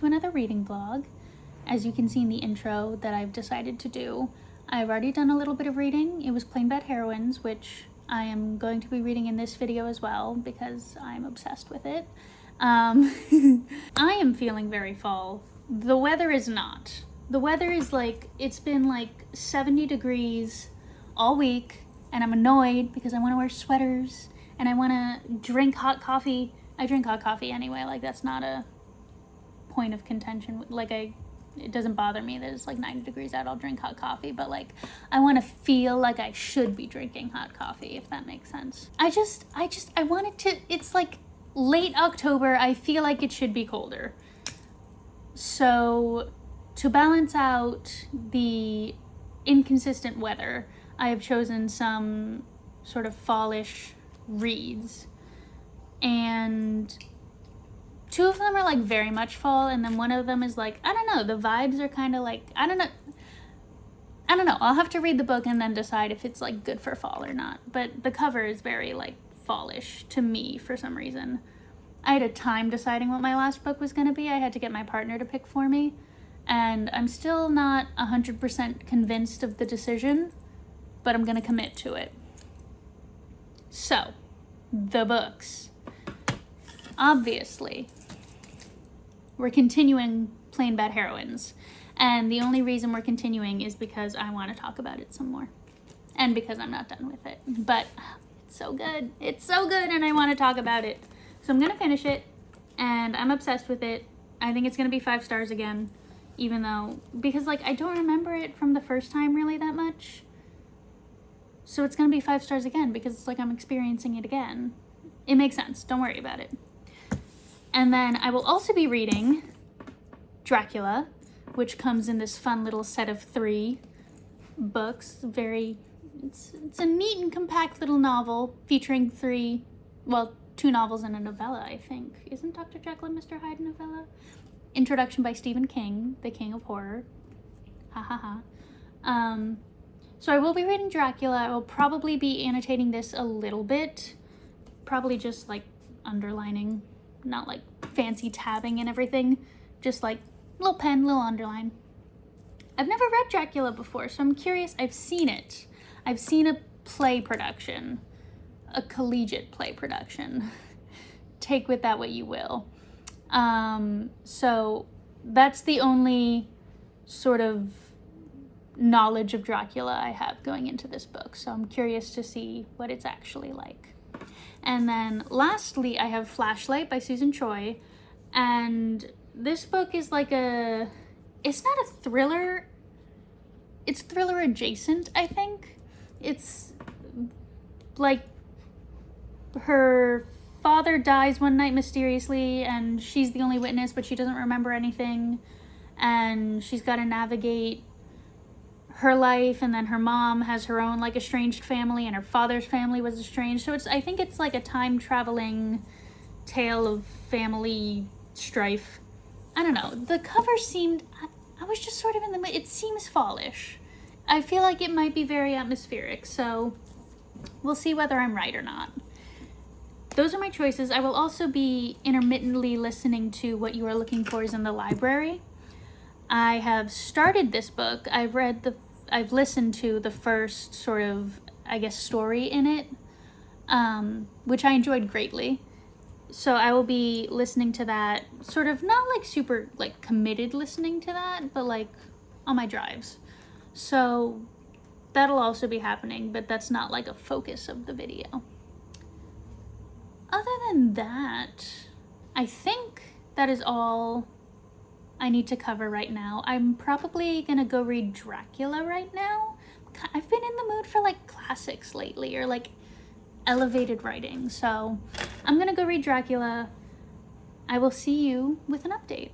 another reading vlog. As you can see in the intro that I've decided to do, I've already done a little bit of reading. It was Plain Bad Heroines, which I am going to be reading in this video as well because I'm obsessed with it. I am feeling very fall. The weather is not. The weather is like, it's been like 70 degrees all week, and I'm annoyed because I want to wear sweaters and I want to drink hot coffee. I drink hot coffee anyway, like that's not a point of contention. Like it doesn't bother me that it's like 90 degrees out, I'll drink hot coffee, but like I want to feel like I should be drinking hot coffee, if that makes sense. I want it to, it's like late October, I feel like it should be colder. So to balance out the inconsistent weather, I have chosen some sort of fallish reads, and two of them are like very much fall, and then one of them is like, I don't know, the vibes are kind of like, I don't know, I'll have to read the book and then decide if it's like good for fall or not. But the cover is very like fallish to me for some reason. I had a time deciding what my last book was going to be. I had to get my partner to pick for me, and I'm still not 100% convinced of the decision, but I'm going to commit to it. So, the books. Obviously, we're continuing Plain Bad Heroines, and the only reason we're continuing is because I want to talk about it some more, and because I'm not done with it. But it's so good. It's so good, and I want to talk about it. So I'm going to finish it, and I'm obsessed with it. I think it's going to be 5 stars again, even though, because like I don't remember it from the first time really that much. So it's going to be 5 stars again because it's like I'm experiencing it again. It makes sense. Don't worry about it. And then I will also be reading Dracula, which comes in this fun little set of 3 books. It's a neat and compact little novel featuring 2 novels and a novella, I think. Isn't Dr. Jekyll and Mr. Hyde a novella? Introduction by Stephen King, the king of horror. Ha ha ha. So I will be reading Dracula. I will probably be annotating this a little bit. Probably just like underlining, not like fancy tabbing and everything. Just like little pen, little underline. I've never read Dracula before, so I'm curious. I've seen it. I've seen a play production. A collegiate play production. Take with that what you will. So that's the only sort of knowledge of Dracula I have going into this book. So I'm curious to see what it's actually like. And then lastly, I have Flashlight by Susan Choi. And this book is like it's not a thriller. It's thriller adjacent, I think. It's like her father dies one night mysteriously, and she's the only witness, but she doesn't remember anything, and she's got to navigate her life, and then her mom has her own like estranged family, and her father's family was estranged. So I think it's like a time traveling tale of family strife. I don't know. The cover seemed, I was just sort of in the, it seems fallish. I feel like it might be very atmospheric, so we'll see whether I'm right or not. Those are my choices. I will also be intermittently listening to What You Are Looking For Is in the Library. I have started this book. I've listened to the first sort of, I guess, story in it, which I enjoyed greatly. So I will be listening to that, sort of not like super like committed listening to that, but like on my drives. So that'll also be happening, but that's not like a focus of the video. Other than that, I think that is all I need to cover right now. I'm probably gonna go read Dracula right now. I've been in the mood for like classics lately, or like elevated writing. So I'm gonna go read Dracula. I will see you with an update.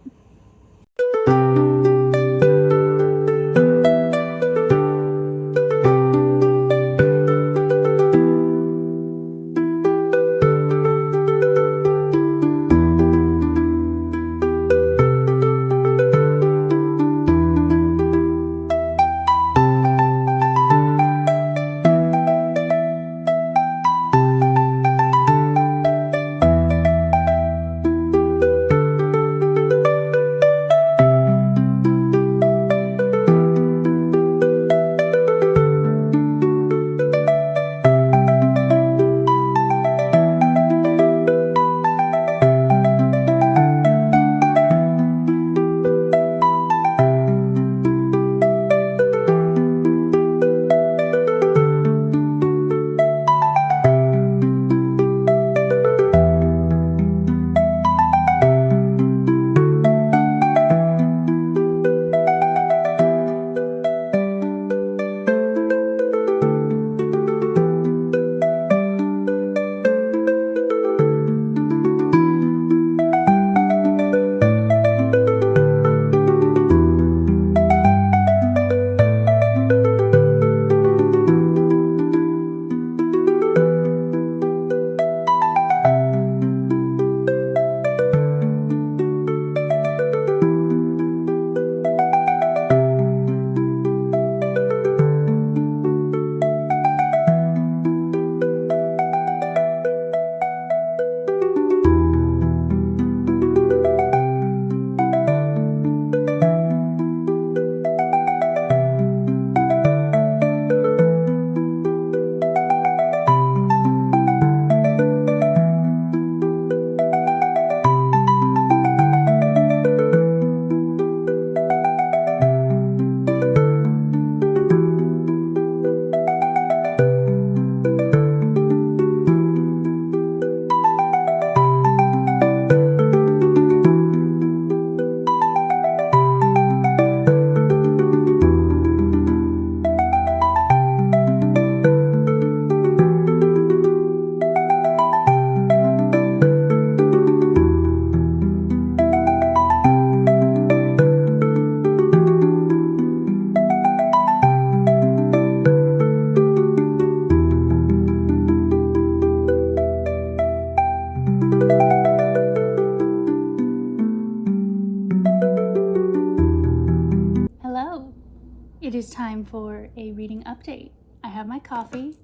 It is time for a reading update. I have my coffee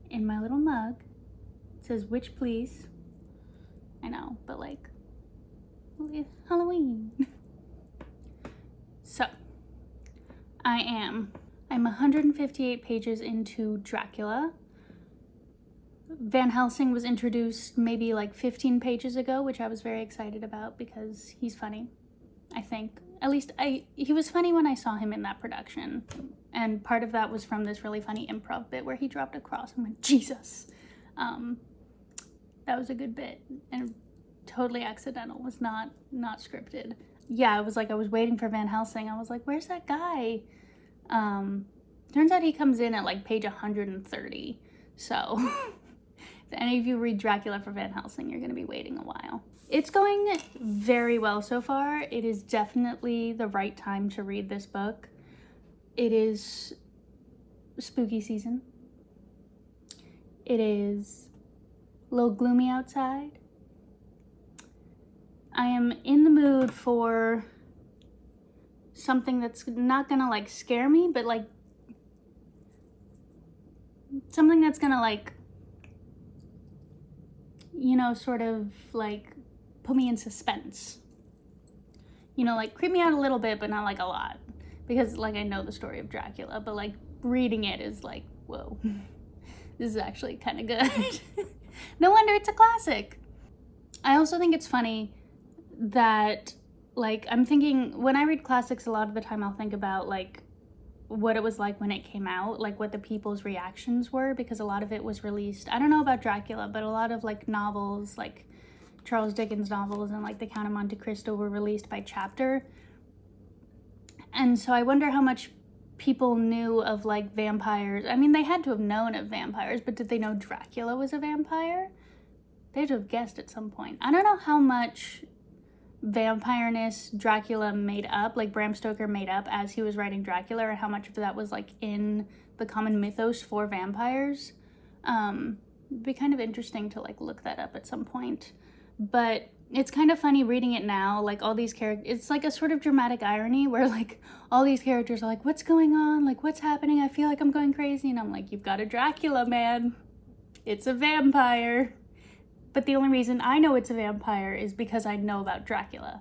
in my little mug. It says, "Witch, please." I know, but like, Halloween. So, I'm 158 pages into Dracula. Van Helsing was introduced maybe like 15 pages ago, which I was very excited about because he's funny, I think. At least he was funny when I saw him in that production. And part of that was from this really funny improv bit where he dropped a cross and went, "Jesus." That was a good bit and totally accidental, was not scripted. Yeah, it was like I was waiting for Van Helsing. I was like, where's that guy? Turns out he comes in at like page 130. So if any of you read Dracula for Van Helsing, you're going to be waiting a while. It's going very well so far. It is definitely the right time to read this book. It is spooky season. It is a little gloomy outside. I am in the mood for something that's not gonna like scare me, but like something that's gonna like, you know, sort of like put me in suspense. You know, like creep me out a little bit, but not like a lot. Because like I know the story of Dracula, but like reading it is like, whoa, this is actually kind of good. No wonder it's a classic. I also think it's funny that like I'm thinking when I read classics, a lot of the time I'll think about like what it was like when it came out, like what the people's reactions were, because a lot of it was released, I don't know about Dracula, but a lot of like novels, like Charles Dickens novels and like The Count of Monte Cristo were released by chapter. And so I wonder how much people knew of like vampires. I mean, they had to have known of vampires, but did they know Dracula was a vampire? They had to have guessed at some point. I don't know how much vampireness Dracula made up, like Bram Stoker made up as he was writing Dracula, or how much of that was like in the common mythos for vampires. It'd be kind of interesting to like look that up at some point. But it's kind of funny reading it now, like all these characters, it's like a sort of dramatic irony where like all these characters are like, what's going on? Like, what's happening? I feel like I'm going crazy. And I'm like, you've got a Dracula, man. It's a vampire. But the only reason I know it's a vampire is because I know about Dracula.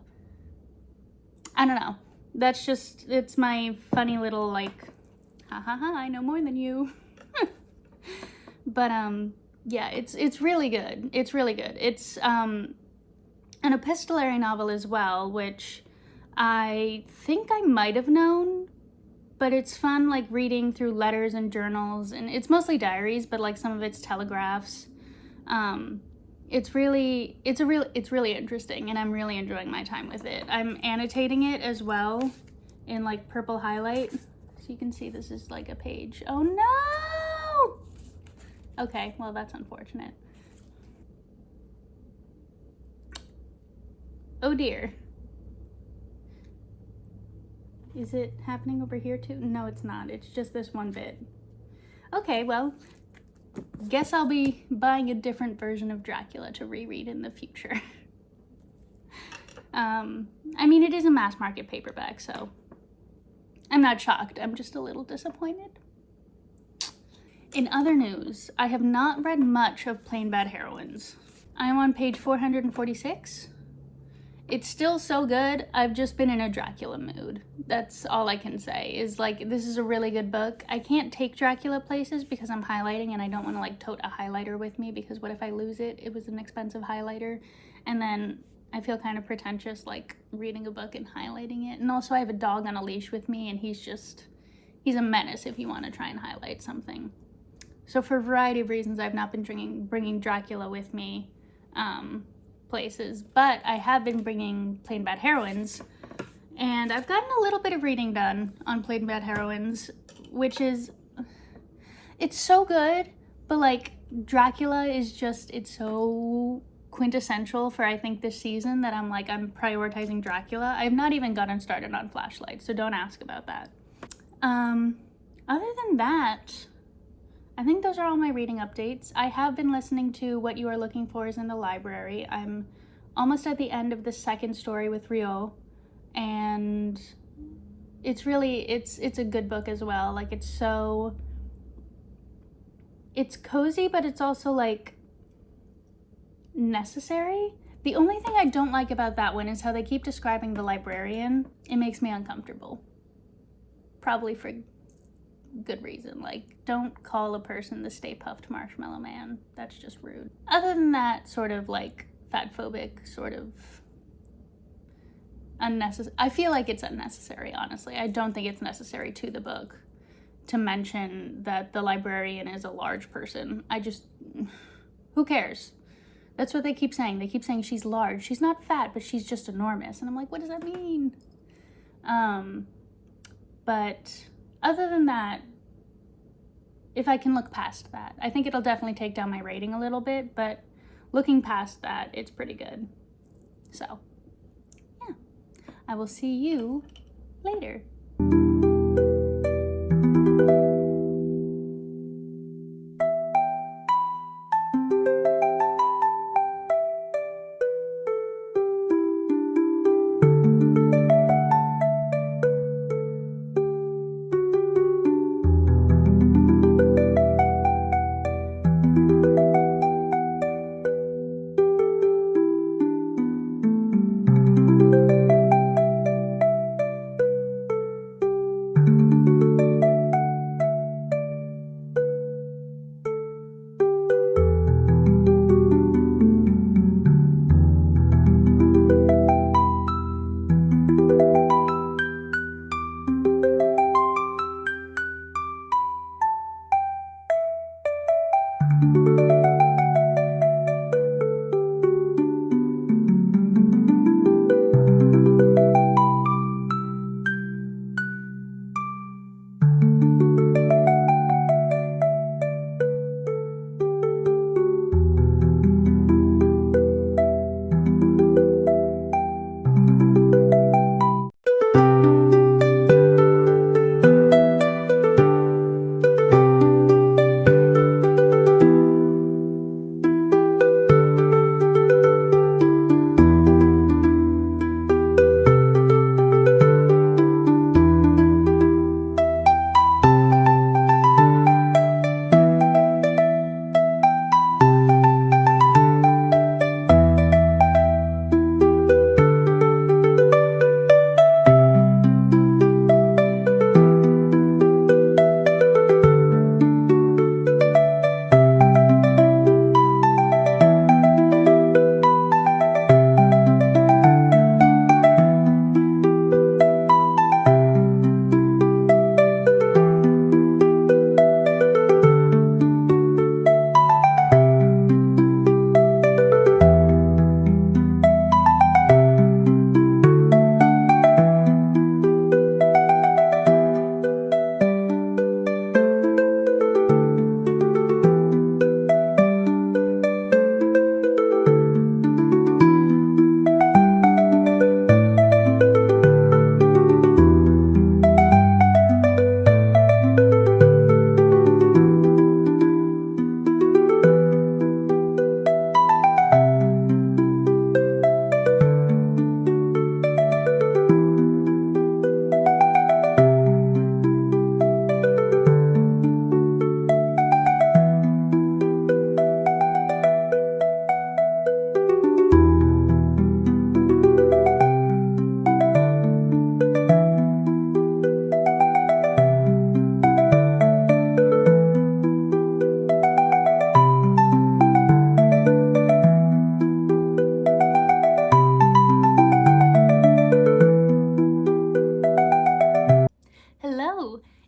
I don't know. That's just, it's my funny little like, ha ha ha, I know more than you. But yeah, it's really good. It's really good. It's an epistolary novel as well, which I think I might have known, but it's fun like reading through letters and journals, and it's mostly diaries, but like some of it's telegraphs. It's really interesting, and I'm really enjoying my time with it. I'm annotating it as well in like purple highlight, so you can see this is like a page. Oh no! Okay, well that's unfortunate. Oh dear. Is it happening over here too? No, it's not. It's just this one bit. Okay, well, guess I'll be buying a different version of Dracula to reread in the future. I mean, it is a mass market paperback, so I'm not shocked. I'm just a little disappointed. In other news, I have not read much of Plain Bad Heroines. I am on page 446. It's still so good. I've just been in a Dracula mood. That's all I can say, is like, this is a really good book. I can't take Dracula places because I'm highlighting and I don't want to like tote a highlighter with me, because what if I lose it? It was an expensive highlighter. And then I feel kind of pretentious like reading a book and highlighting it. And also I have a dog on a leash with me, and he's a menace if you want to try and highlight something. So for a variety of reasons, I've not been bringing Dracula with me places, but I have been bringing Plain Bad Heroines, and I've gotten a little bit of reading done on Plain Bad Heroines, which is, it's so good, but like Dracula is just, it's so quintessential for I think this season that I'm prioritizing Dracula. I've not even gotten started on Flashlight, so don't ask about that. Other than that, I think those are all my reading updates. I have been listening to What You Are Looking For Is in the Library. I'm almost at the end of the second story with Rio, and it's really, it's a good book as well. Like, it's cozy, but it's also like necessary. The only thing I don't like about that one is how they keep describing the librarian. It makes me uncomfortable. Probably for good reason. Like, don't call a person the Stay Puft Marshmallow Man. That's just rude. Other than that, sort of like fatphobic, sort of unnecessary. I feel like it's unnecessary, honestly. I don't think it's necessary to the book to mention that the librarian is a large person. Who cares? That's what they keep saying. They keep saying she's large. She's not fat, but she's just enormous. And I'm like, what does that mean? But other than that, if I can look past that, I think it'll definitely take down my rating a little bit, but looking past that, it's pretty good. So, yeah. I will see you later.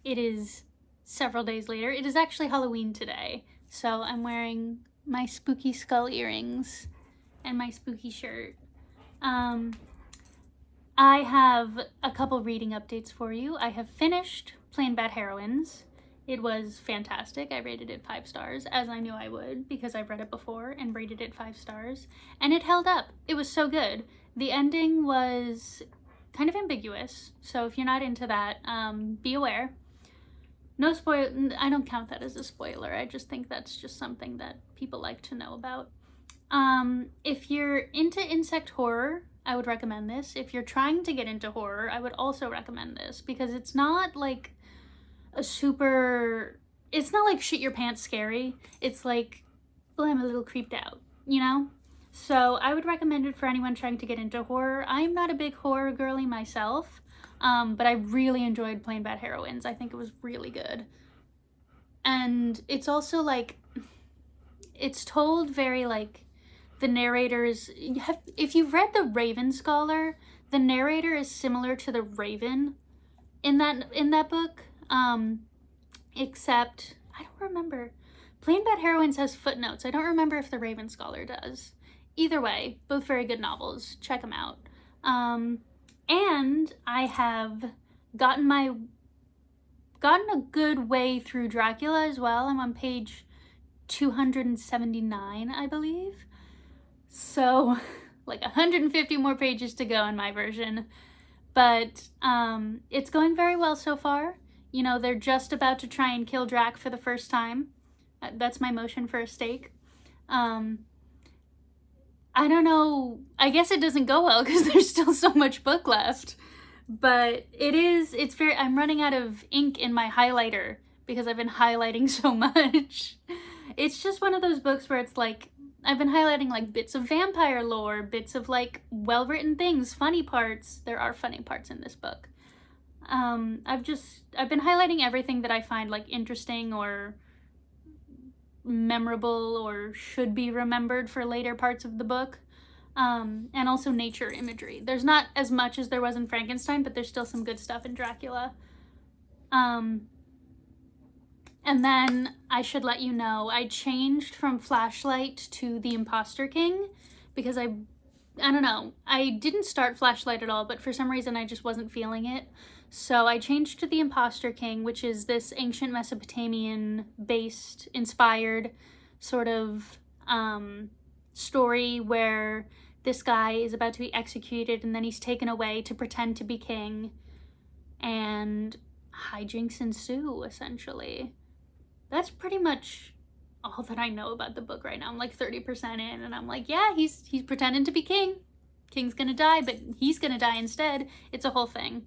It is several days later. It is actually Halloween today, so I'm wearing my spooky skull earrings and my spooky shirt. I have a couple reading updates for you. I have finished Plain Bad Heroines. It was fantastic. I rated it 5 stars, as I knew I would, because I've read it before and rated it 5 stars. And it held up. It was so good. The ending was kind of ambiguous, so if you're not into that, be aware. No spoil. I don't count that as a spoiler. I just think that's just something that people like to know about. If you're into insect horror, I would recommend this. If you're trying to get into horror, I would also recommend this because it's not like it's not like shit your pants scary. It's like, well, I'm a little creeped out, you know? So I would recommend it for anyone trying to get into horror. I'm not a big horror girly myself, but I really enjoyed Plain Bad Heroines. I think it was really good. And it's also like, it's told very like, the narrators, if you've read The Raven Scholar, the narrator is similar to the Raven in that book, except, I don't remember. Plain Bad Heroines has footnotes. I don't remember if The Raven Scholar does. Either way, both very good novels. Check them out. And I have gotten a good way through Dracula as well. I'm on page 279, I believe. So, like 150 more pages to go in my version. But it's going very well so far. You know, they're just about to try and kill Drac for the first time. That's my motion for a stake. I don't know. I guess it doesn't go well because there's still so much book left. But I'm running out of ink in my highlighter because I've been highlighting so much. It's just one of those books where it's like, I've been highlighting like bits of vampire lore, bits of like well-written things, funny parts. There are funny parts in this book. I've been highlighting everything that I find like interesting or memorable or should be remembered for later parts of the book. And also nature imagery. There's not as much as there was in Frankenstein, but there's still some good stuff in Dracula. And then I should let you know, I changed from Flashlight to The Imposter King because I don't know, I didn't start Flashlight at all, but for some reason I just wasn't feeling it. So I changed to The Imposter King, which is this ancient Mesopotamian based, inspired sort of story where this guy is about to be executed and then he's taken away to pretend to be king and hijinks ensue, essentially. That's pretty much all that I know about the book right now. I'm like 30% in and I'm like, yeah, he's pretending to be king. King's gonna die, but he's gonna die instead. It's a whole thing.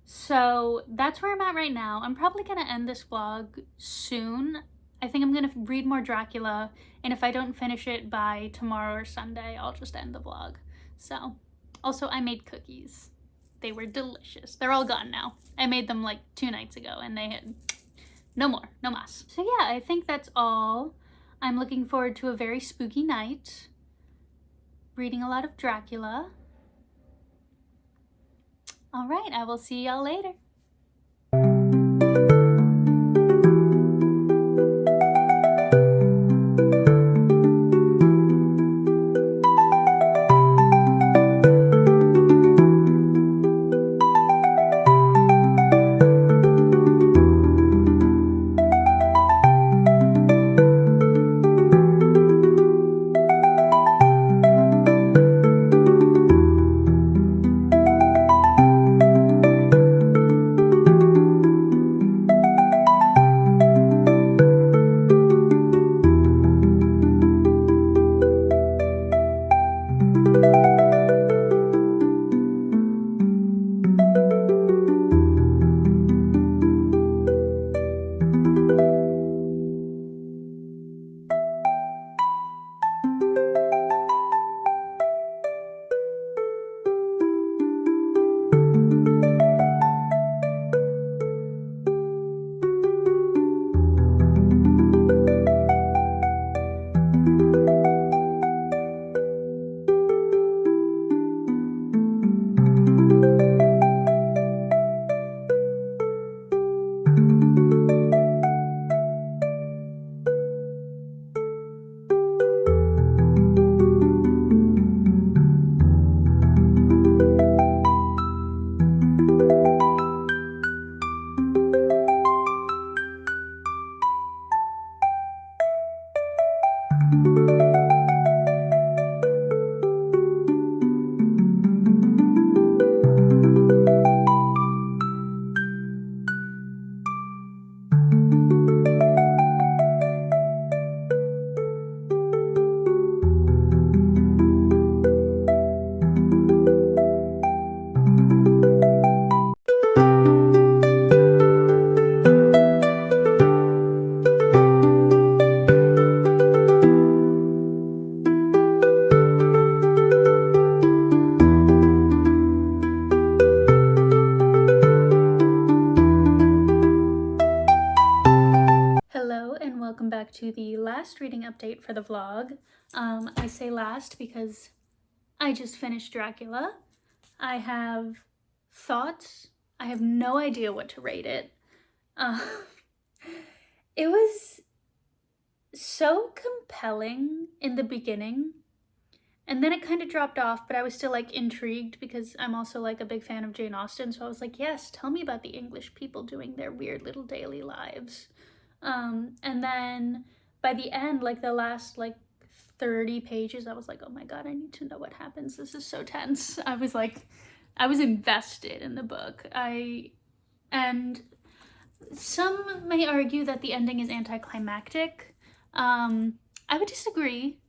So that's where I'm at right now. I'm probably gonna end this vlog soon. I think I'm gonna read more Dracula, and if I don't finish it by tomorrow or Sunday, I'll just end the vlog. So, also I made cookies. They were delicious. They're all gone now. I made them like 2 nights ago and they had no more, no mas. So yeah, I think that's all. I'm looking forward to a very spooky night, reading a lot of Dracula. All right, I will see y'all later. to the last reading update for the vlog. I say last because I just finished Dracula. I have thoughts. I have no idea what to rate it. It was so compelling in the beginning, and then it kind of dropped off, but I was still like intrigued because I'm also like a big fan of Jane Austen, so I was like, yes, tell me about the English people doing their weird little daily lives. And then by the end, like the last like 30 pages, I was like, oh my god, I need to know what happens. This is so tense. I was invested in the book. And some may argue that the ending is anticlimactic. I would disagree.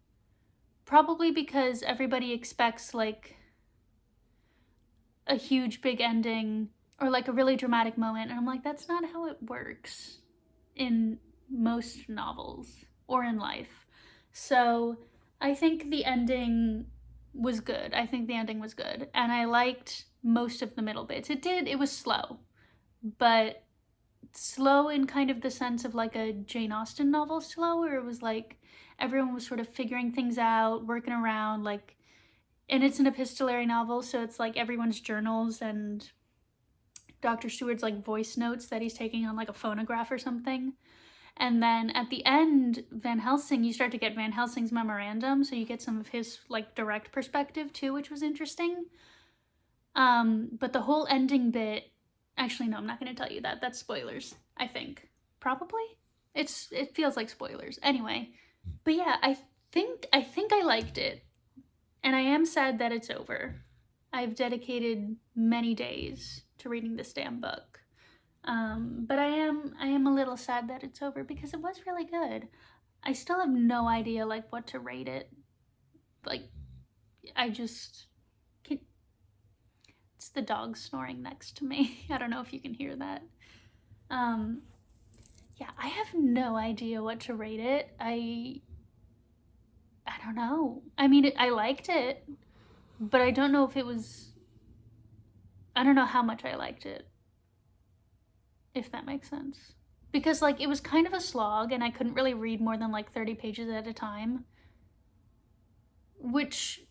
Probably because everybody expects like a huge big ending or like a really dramatic moment, and I'm like, that's not how it works in most novels or in life. So I think the ending was good. And I liked most of the middle bits. It was slow, but slow in kind of the sense of like a Jane Austen novel slow, where it was like everyone was sort of figuring things out, working around, like, and it's an epistolary novel, so it's like everyone's journals and Dr. Seward's like voice notes that he's taking on like a phonograph or something. And then at the end, Van Helsing, you start to get Van Helsing's memorandum, so you get some of his like direct perspective too, which was interesting. But the whole ending bit, actually no, I'm not going to tell you that. That's spoilers, I think. Probably. It feels like spoilers. Anyway, but yeah, I think I liked it. And I am sad that it's over. I've dedicated many days to reading this damn book. But I am a little sad that it's over because it was really good. I still have no idea like what to rate it. Like, I just can't. It's the dog snoring next to me. I don't know if you can hear that. Yeah, I have no idea what to rate it. I don't know. I mean, I liked it, but I don't know if it was. I don't know how much I liked it, if that makes sense. Because like it was kind of a slog and I couldn't really read more than like 30 pages at a time, which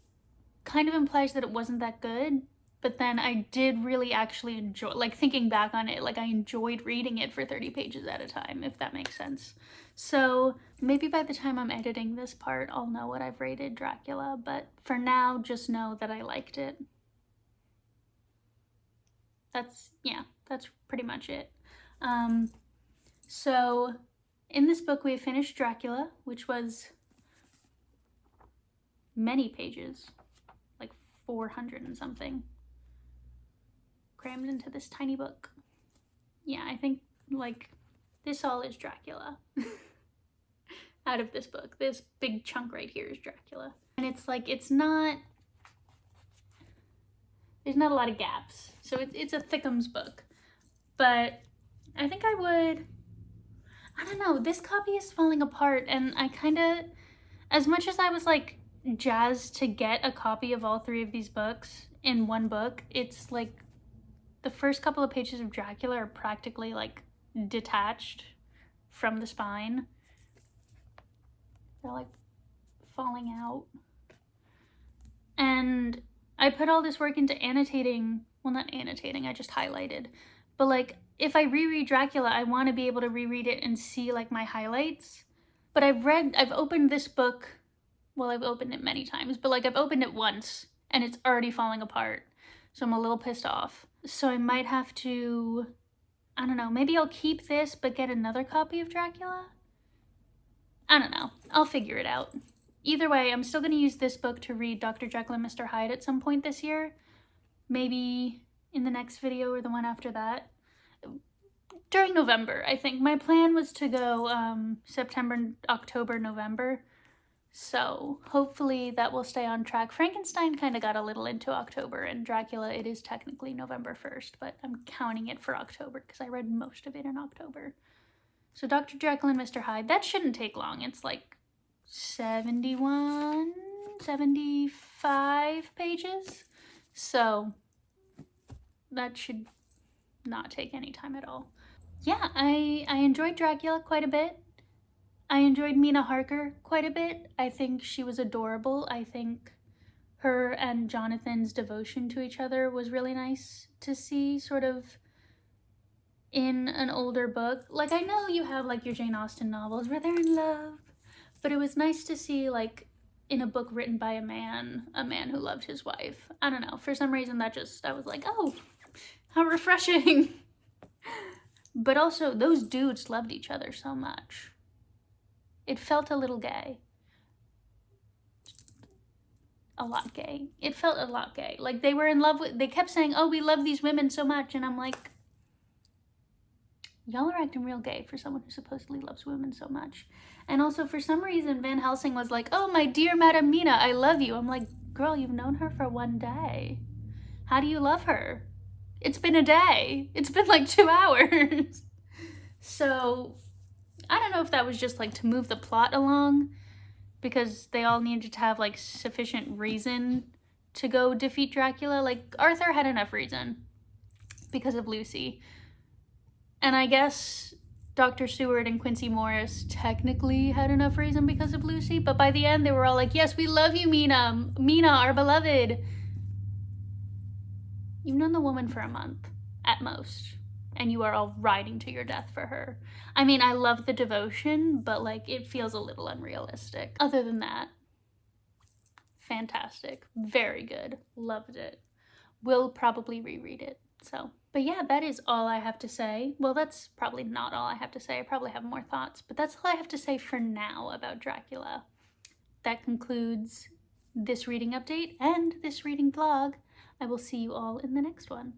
kind of implies that it wasn't that good. But then I did really actually enjoy, like thinking back on it, like I enjoyed reading it for 30 pages at a time, if that makes sense. So maybe by the time I'm editing this part, I'll know what I've rated Dracula, but for now, just know that I liked it. That's pretty much it. So in this book, we finished Dracula, which was many pages, like 400 and something, crammed into this tiny book. Yeah, I think like this all is Dracula. Out of this book, this big chunk right here is Dracula. And it's like, there's not a lot of gaps. So it's a thickums book. But I think I don't know, this copy is falling apart, and I kind of, as much as I was like jazzed to get a copy of all three of these books in one book, it's like the first couple of pages of Dracula are practically like detached from the spine. They're like falling out. And I put all this work into annotating, well, not annotating, I just highlighted. But like, if I reread Dracula, I want to be able to reread it and see like my highlights. But I've opened this book, well, I've opened it many times, but like I've opened it once and it's already falling apart. So I'm a little pissed off. So I might have to, I don't know, maybe I'll keep this but get another copy of Dracula? I don't know. I'll figure it out. Either way, I'm still going to use this book to read Dr. Jekyll and Mr. Hyde at some point this year. Maybe in the next video or the one after that. During November, I think. My plan was to go September, October, November. So hopefully that will stay on track. Frankenstein kind of got a little into October, and Dracula, it is technically November 1st, but I'm counting it for October because I read most of it in October. So Dr. Jekyll and Mr. Hyde, that shouldn't take long. It's like 71, 75 pages. So that should not take any time at all. Yeah, I enjoyed Dracula quite a bit. I enjoyed Mina Harker quite a bit. I think she was adorable. I think her and Jonathan's devotion to each other was really nice to see, sort of in an older book. Like, I know you have like your Jane Austen novels where they're in love, but it was nice to see like in a book written by a man who loved his wife. I don't know, for some reason that just, I was like, oh, how refreshing. But also those dudes loved each other so much. It felt a little gay. A lot gay. It felt a lot gay. Like they were in love with, they kept saying, oh, we love these women so much. And I'm like, y'all are acting real gay for someone who supposedly loves women so much. And also for some reason, Van Helsing was like, oh, my dear Madam Mina, I love you. I'm like, girl, you've known her for one day. How do you love her? It's been a day. It's been like 2 hours. So I don't know if that was just like to move the plot along, because they all needed to have like sufficient reason to go defeat Dracula. Like Arthur had enough reason because of Lucy. And I guess Dr. Seward and Quincy Morris technically had enough reason because of Lucy, but by the end they were all like, yes, we love you, Mina. Mina, our beloved. You've known the woman for a month, at most, and you are all riding to your death for her. I mean, I love the devotion, but like it feels a little unrealistic. Other than that, fantastic. Very good. Loved it. Will probably reread it. So, but yeah, that is all I have to say. Well, that's probably not all I have to say. I probably have more thoughts, but that's all I have to say for now about Dracula. That concludes this reading update and this reading vlog. I will see you all in the next one.